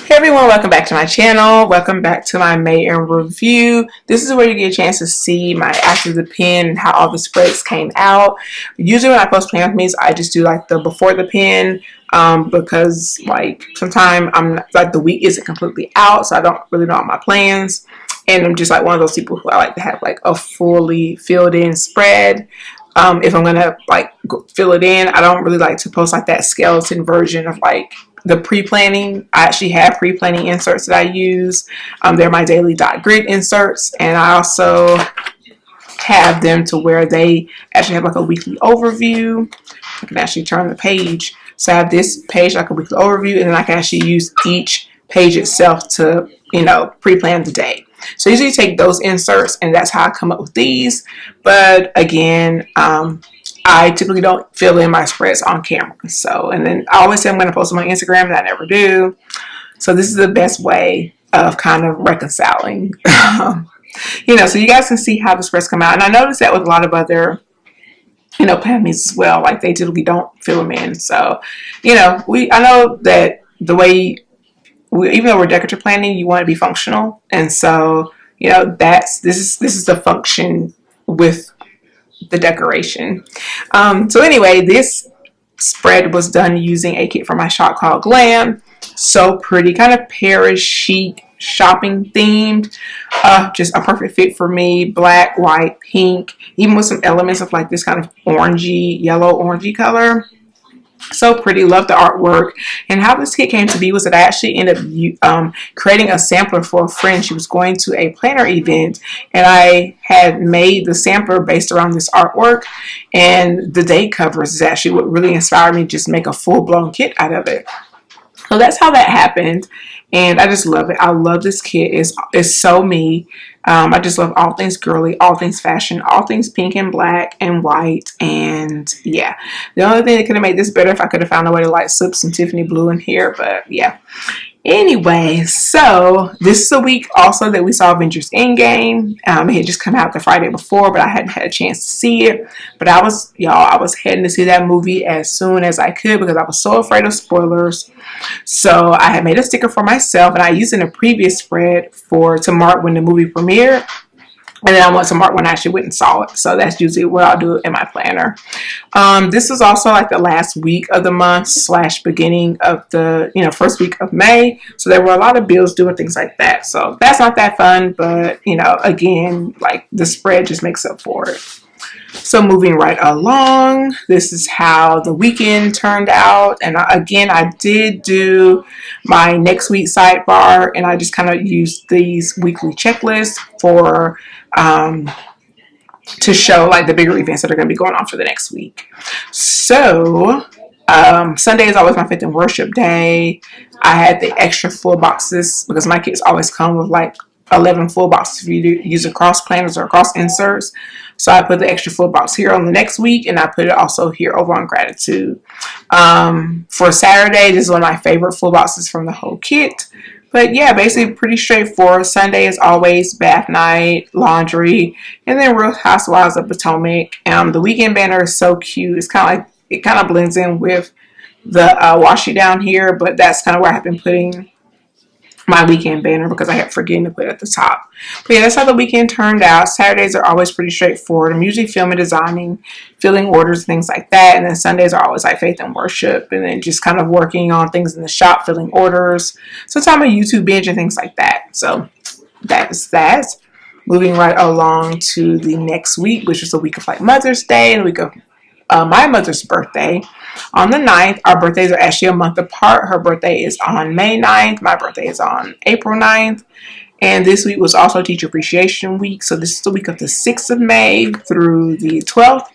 Hey everyone, welcome back to my channel. Welcome back to my May in review. This is where you get a chance to see my after the pen and how all the spreads came out. Usually when I post plan with me, I just do like the before the pen because like sometimes I'm like the week isn't completely out, so I don't really know all my plans. And I'm just like one of those people who I like to have like a fully filled in spread. If I'm gonna like fill it in, I don't really like to post like that skeleton version of like the pre-planning. I actually have pre-planning inserts that I use. They're my daily dot grid inserts, and I also have them to where they actually have like a weekly overview. I can actually turn the page. So I have this page like a weekly overview, and then I can actually use each page itself to, pre-plan the day. So I usually take those inserts, and that's how I come up with these. But again, I typically don't fill in my spreads on camera. So, and then I always say I'm going to post them on Instagram, and I never do. So this is the best way of kind of reconciling. So you guys can see how the spreads come out. And I noticed that with a lot of other, Pamies as well. Like they typically don't fill them in. So, I know that the way even though we're decorative planning, you want to be functional, and so this is the function with the decoration. So anyway, this spread was done using a kit from my shop called Glam. So pretty, kind of Paris chic, shopping themed. Just a perfect fit for me. Black, white, pink, even with some elements of like this kind of orangey, yellow orangey color. So pretty. Love the artwork. And how this kit came to be was that I actually ended up creating a sampler for a friend. She was going to a planner event, and I had made the sampler based around this artwork, and the date covers is actually what really inspired me to just make a full-blown kit out of it. So that's how that happened, and I just love it. I love this kit. It's so me. I just love all things girly, all things fashion, all things pink and black and white, and yeah. The only thing that could have made this better if I could have found a way to like slip some Tiffany blue in here, but yeah. Anyway, so this is a week also that we saw Avengers Endgame. It had just come out the Friday before, but I hadn't had a chance to see it. But I was heading to see that movie as soon as I could because I was so afraid of spoilers. So I had made a sticker for myself, and I used it in a previous spread to mark when the movie premiered. And then I want to mark when I actually went and saw it. So that's usually what I'll do in my planner. This was also like the last week of the month / beginning of the, first week of May. So there were a lot of bills due and things like that. So that's not that fun. But, again, like the spread just makes up for it. So moving right along, this is how the weekend turned out. And I did do my next week sidebar, and I just kind of used these weekly checklists for to show like the bigger events that are going to be going on for the next week. So Sunday is always my faith and worship day. I had the extra full boxes because my kits always come with like 11 full boxes for you to use across planners or across inserts. So I put the extra full box here on the next week, and I put it also here over on gratitude. For Saturday, this is one of my favorite full boxes from the whole kit. But yeah, basically pretty straightforward. Sunday is always bath night, laundry, and then Real Housewives of Potomac. The weekend banner is so cute. It's kind of like, it kind of blends in with the washi down here, but that's kind of where I've been putting my weekend banner because I kept forgetting to put it at the top. But yeah, that's how the weekend turned out. Saturdays are always pretty straightforward. I'm usually filming, designing, filling orders, things like that. And then Sundays are always like faith and worship, and then just kind of working on things in the shop, filling orders. Sometimes a YouTube binge and things like that. So that is that. Moving right along to the next week, which is the week of like Mother's Day and the week of my mother's birthday on the 9th. Our birthdays are actually a month apart. Her birthday is on May 9th. My birthday is on April 9th. And this week was also Teacher Appreciation Week. So this is the week of the 6th of May through the 12th.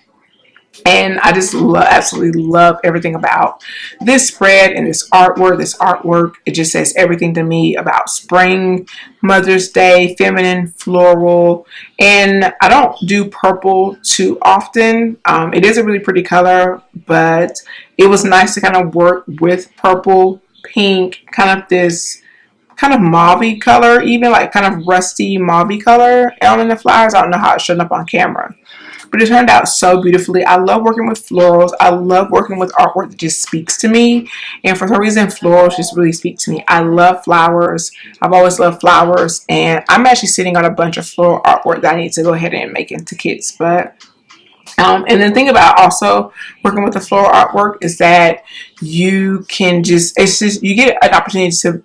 And I just absolutely love everything about this spread and this artwork. This artwork, it just says everything to me about spring, Mother's Day, feminine, floral. And I don't do purple too often. It is a really pretty color, but it was nice to kind of work with purple, pink, kind of this kind of mauve color, even like kind of rusty mauve color on the flowers. I don't know how it's showing up on camera. but it turned out so beautifully. I love working with florals. I love working with artwork that just speaks to me, and for some reason florals just really speak to me. I love flowers. I've always loved flowers, and I'm actually sitting on a bunch of floral artwork that I need to go ahead and make into kits. But and the thing about also working with the floral artwork is that you can just, it's just, you get an opportunity to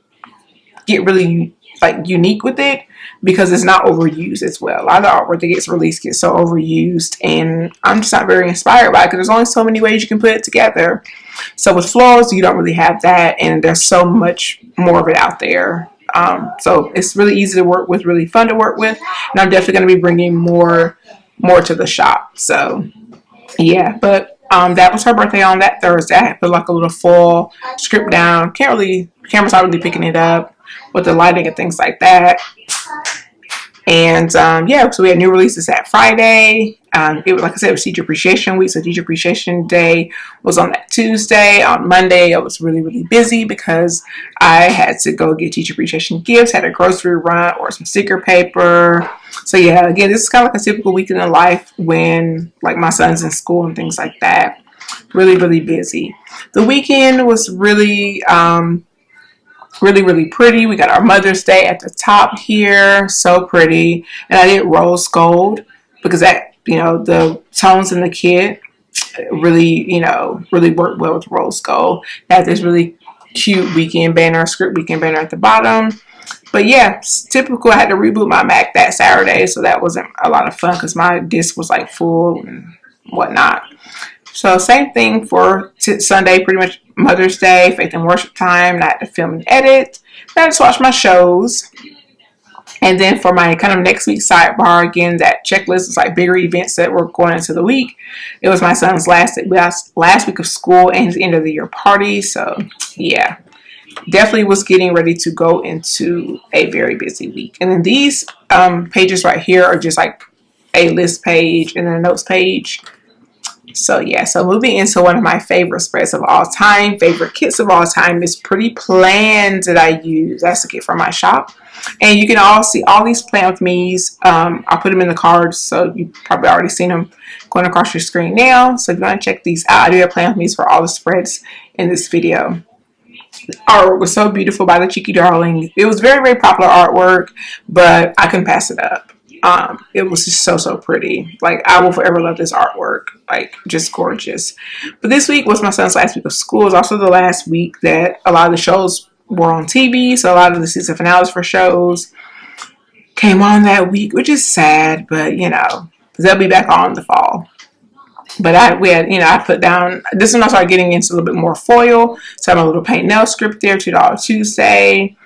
get really like unique with it because it's not overused as well. A lot of the artwork that gets released gets so overused, and I'm just not very inspired by it because there's only so many ways you can put it together. So with florals, you don't really have that, and there's so much more of it out there. So it's really easy to work with, really fun to work with, and I'm definitely going to be bringing more to the shop. So yeah, but that was her birthday on that Thursday. I put like a little full script down. Can't really, camera's not really picking it up with the lighting and things like that. And yeah, so we had new releases that Friday. It was, like I said, it was Teacher Appreciation Week, so Teacher Appreciation Day was on that Tuesday. On Monday, I was really, really busy because I had to go get Teacher Appreciation gifts, had a grocery run or some sticker paper. So yeah, again, this is kind of like a typical weekend in life when like my son's in school and things like that. Really, really busy. The weekend was really really pretty. We got our Mother's Day at the top here, so pretty. And I did rose gold because that, the tones in the kit really, really worked well with rose gold. Had this really cute weekend banner, script weekend banner at the bottom. But yeah, it's typical. I had to reboot my Mac that Saturday, so that wasn't a lot of fun because my disk was like full and whatnot. So same thing for Sunday, pretty much Mother's Day, faith and worship time. And I had to film and edit. Then I just watch my shows. And then for my kind of next week sidebar, again, that checklist was like bigger events that were going into the week. It was my son's last week of school and his end of the year party. So yeah, definitely was getting ready to go into a very busy week. And then these pages right here are just like a list page and then a notes page. So yeah, so moving into one of my favorite spreads of all time, favorite kits of all time is Pretty Plans that I use. That's the kit from my shop. And you can all see all these Plan With Me's. I'll put them in the cards, so you've probably already seen them going across your screen now. So if you want to check these out, I do have Plan With Me's for all the spreads in this video. The artwork was so beautiful by the Cheeky Darling. It was very, very popular artwork, but I couldn't pass it up. It was just so pretty. Like, I will forever love this artwork. Like, just gorgeous. But this week was my son's last week of school. It was also the last week that a lot of the shows were on TV. So a lot of the season finales for shows came on that week, which is sad, but they'll be back on in the fall. But I put down, this one I started getting into a little bit more foil. So I have a little paint nail script there, $2 Tuesday,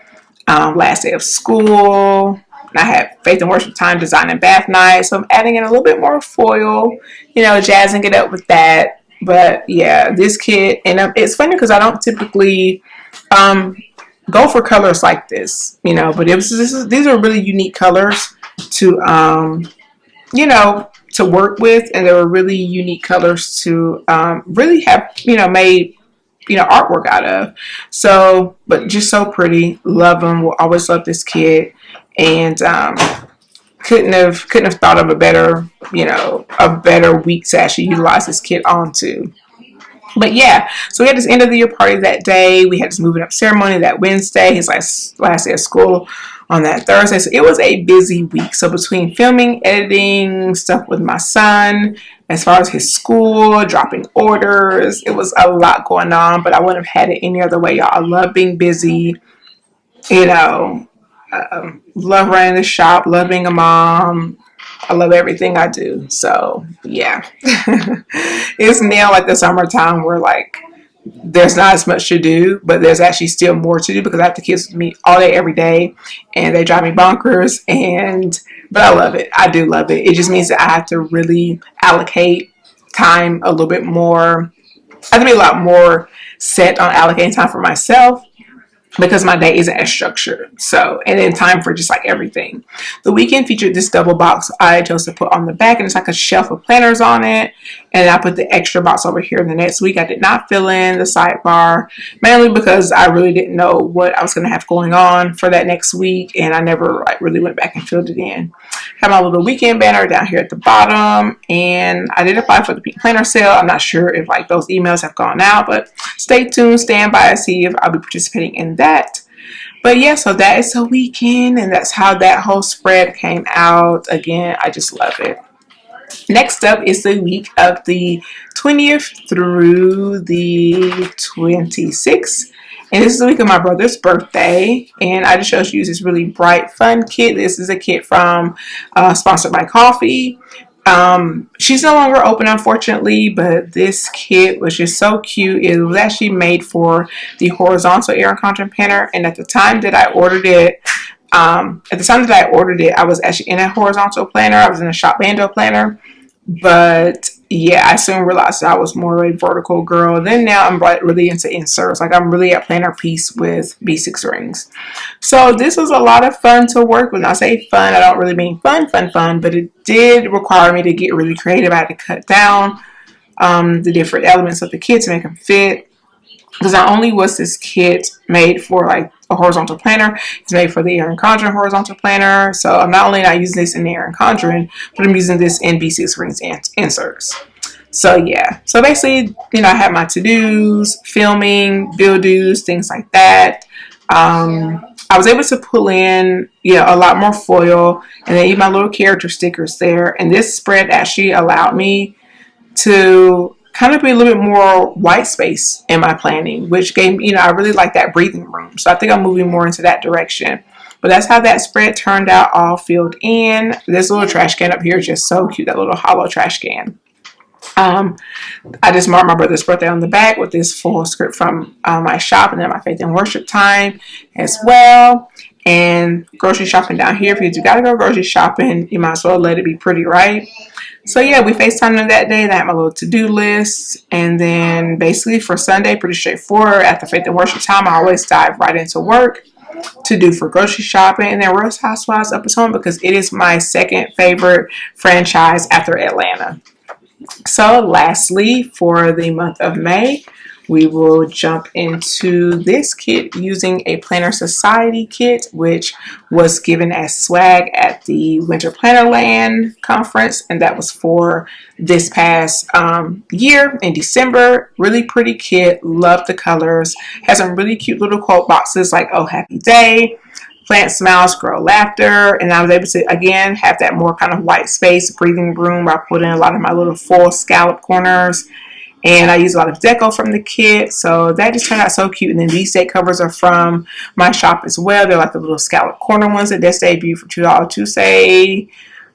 last day of school. And I had Faith and Worship Time, Design and Bath Night. So I'm adding in a little bit more foil, jazzing it up with that. But yeah, this kit, and it's funny because I don't typically go for colors like this, but these are really unique colors to, to work with. And they were really unique colors to really have, made artwork out of. So, but just so pretty. Love them. Will always love this kit. And couldn't have thought of a better week to actually utilize this kit onto. But yeah, so we had this end of the year party that day. We had this moving up ceremony that Wednesday, his last day of school on that Thursday. So it was a busy week. So between filming, editing, stuff with my son, as far as his school, dropping orders, it was a lot going on, but I wouldn't have had it any other way, y'all. I love being busy, love running the shop, love being a mom. I love everything I do. So yeah, it's now like the summertime where like there's not as much to do, but there's actually still more to do because I have the kids with me all day, every day, and they drive me bonkers. But I love it. I do love it. It just means that I have to really allocate time a little bit more. I have to be a lot more set on allocating time for myself. because my day isn't as structured. So, and in time for just like everything. The weekend featured this double box I chose to put on the back, and it's like a shelf of planners on it. And I put the extra box over here in the next week. I did not fill in the sidebar, mainly because I really didn't know what I was going to have going on for that next week, and I never like really went back and filled it in. Have my little weekend banner down here at the bottom, and I did apply for the pink planner sale. I'm not sure if like those emails have gone out, but stay tuned, stand by and see if I'll be participating in that. But yeah, so that is the weekend, and that's how that whole spread came out. Again, I just love it. Next up is the week of the 20th through the 26th. And this is the week of my brother's birthday. And I just chose to use this really bright, fun kit. This is a kit from Sponsored by Coffee. She's no longer open, unfortunately, but this kit was just so cute. It was actually made for the horizontal Erin Condren planner. And at the time that I ordered it, I was actually in a horizontal planner. I was in a shop bando planner. But yeah, I soon realized that I was more of a vertical girl. Then now I'm really into inserts. Like I'm really at planner piece with B6 rings. So this was a lot of fun to work with. When I say fun, I don't really mean fun, but it did require me to get really creative. I had to cut down the different elements of the kit to make them fit. Because not only was this kit made for like a horizontal planner, it's made for the Erin Condren horizontal planner. So I'm not only not using this in the Erin Condren, but I'm using this in B6 rings and inserts. So yeah, so basically, I had my to-dos, filming, bill-dos, things like that. I was able to pull in, a lot more foil, and then even my little character stickers there. And this spread actually allowed me to kind of be a little bit more white space in my planning, which gave me, I really like that breathing room. So I think I'm moving more into that direction. But that's how that spread turned out, all filled in. This little trash can up here is just so cute, that little hollow trash can. I just marked my brother's birthday on the back with this full script from my shop, and then my faith and worship time as well. And grocery shopping down here. If you got to go grocery shopping, you might as well let it be pretty, right? So yeah, we FaceTimed that day. I had my little to-do list. And then basically for Sunday, pretty straightforward. After faith and worship time, I always dive right into work to do for grocery shopping. And then Real Housewives up is home because it is my second favorite franchise after Atlanta. So lastly, for the month of May, we will jump into this kit using a Planner Society kit, which was given as swag at the Winter Plannerland conference, and that was for this past year in December. Really pretty kit, love the colors, has some really cute little quote boxes like "Oh Happy Day," "Plant Smiles, Grow Laughter," and I was able to again have that more kind of white space breathing room where I put in a lot of my little full scallop corners. And I use a lot of deco from the kit. So that just turned out so cute. And then these date covers are from my shop as well. They're like the little scallop corner ones that just debuted for $2 Tuesday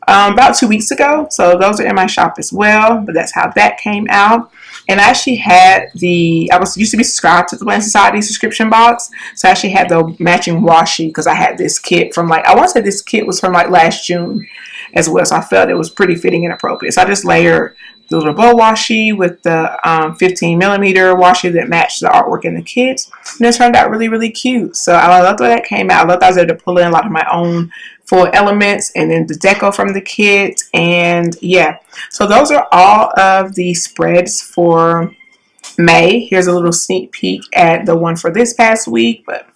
about 2 weeks ago. So those are in my shop as well. But that's how that came out. And I actually had I used to be subscribed to the Planner Society subscription box. So I actually had the matching washi because I had this kit from I want to say this kit was from last June as well. So I felt it was pretty fitting and appropriate. So I just layered the little bow washi with the 15 millimeter washi that matched the artwork in the kit. And it turned out really, really cute. So I love the way that came out. I love that I was able to pull in a lot of my own full elements and then the deco from the kit. And yeah, so those are all of the spreads for May. Here's a little sneak peek at the one for this past week, but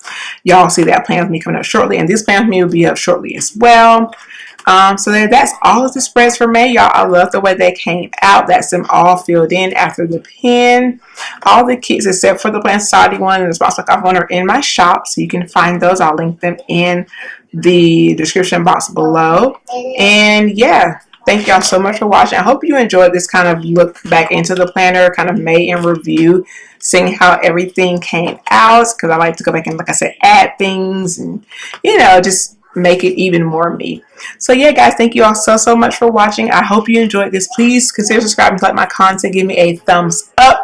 y'all see that plan with me coming up shortly, and this plan with me will be up shortly as well. So that's all of the spreads for May, y'all. I love the way they came out. That's them all filled in after the pin. All the kits except for the Planner Society one and the Sponsored by Coffee one are in my shop, so you can find those. I'll link them in the description box below. And yeah, thank y'all so much for watching. I hope you enjoyed this kind of look back into the planner, kind of May in review, seeing how everything came out, because I like to go back and, like I said, add things and, just make it even more me. So yeah, guys, thank you all so much for watching. I hope you enjoyed this. Please consider subscribing to like my content. Give me a thumbs up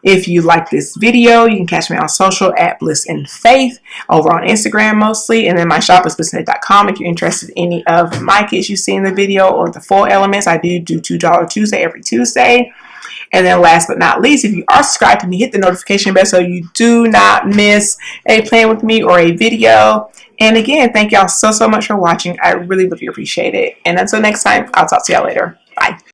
if you like this video. You can catch me on social at Bliss and Faith over on Instagram mostly, and then my shop is blissandfaith.com if you're interested in any of my kits you see in the video or the full elements. I do $2 Tuesday every Tuesday. And then last but not least, if you are subscribed to me, hit the notification bell so you do not miss a plan with me or a video. And again, thank y'all so much for watching. I really appreciate it. And until next time, I'll talk to y'all later. Bye.